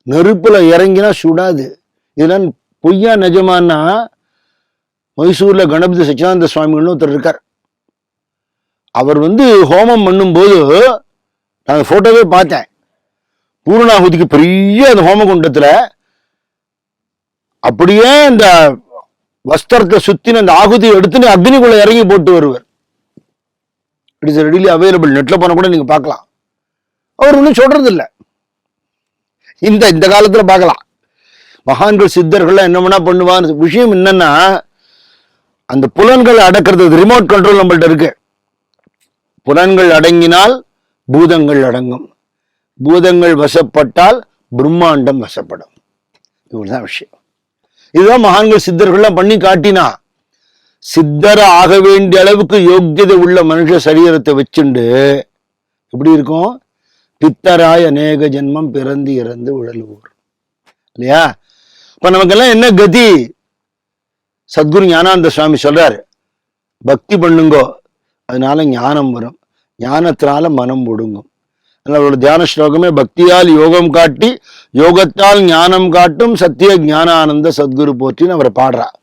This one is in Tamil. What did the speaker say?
நெருப்புல இறங்கினா சுடாது. இதெல்லாம் பொய்யா நிஜமானா, மைசூர்ல கணபதி சச்சிதானந்த சுவாமிகள்னு ஒருத்தர் இருக்கார். அவர் ஹோமம் பண்ணும்போது நான் போட்டோவே பார்த்தேன். பூர்ணாகுதிக்கு பெரிய அந்த ஹோமகுண்டத்துல அப்படியே அந்த வஸ்திரத்தை சுத்தின அந்த ஆகுதியை எடுத்துன்னு அக்னிக்குள்ள இறங்கி போட்டு வருவார். It is readily available. நெட்ல போன கூட நீங்க பார்க்கலாம். அவர் ஒன்றும் சொல்றது இல்லை. இந்த காலத்துல பார்க்கலாம். மகான்கள் சித்தர்கள் என்ன வேணா பண்ணுவான்னு. விஷயம் என்னன்னா, அந்த புலன்கள் அடக்கிறது ரிமோட் கண்ட்ரோல் நம்மள்ட்ட இருக்கு. புலன்கள் அடங்கினால் பூதங்கள் அடங்கும். பூதங்கள் வசப்பட்டால் பிரம்மாண்டம் வசப்படும். இவ்வளவுதான் விஷயம். இதுதான் மகான்கள் சித்தர்கள்லாம் பண்ணி காட்டினா. சித்தர ஆக வேண்டிய அளவுக்கு யோக்கியதை உள்ள மனுஷ சரீரத்தை வச்சுண்டு எப்படி இருக்கும்? பித்தராய் அநேக ஜென்மம் பிறந்து இறந்து உழலுவோர் இல்லையா? இப்ப நமக்கெல்லாம் என்ன கதி? சத்குரு ஞானானந்த சுவாமி சொல்றாரு, பக்தி பண்ணுங்கோ, அதனால ஞானம் வரும், ஞானத்தினால மனம் ஒடுங்கும். அவரோட தியான ஸ்லோகமே பக்தியால் யோகம் காட்டி யோகத்தால் ஞானம் காட்டும் சத்திய ஞானானந்த சத்குரு போற்றின்னு அவரை பாடுறா.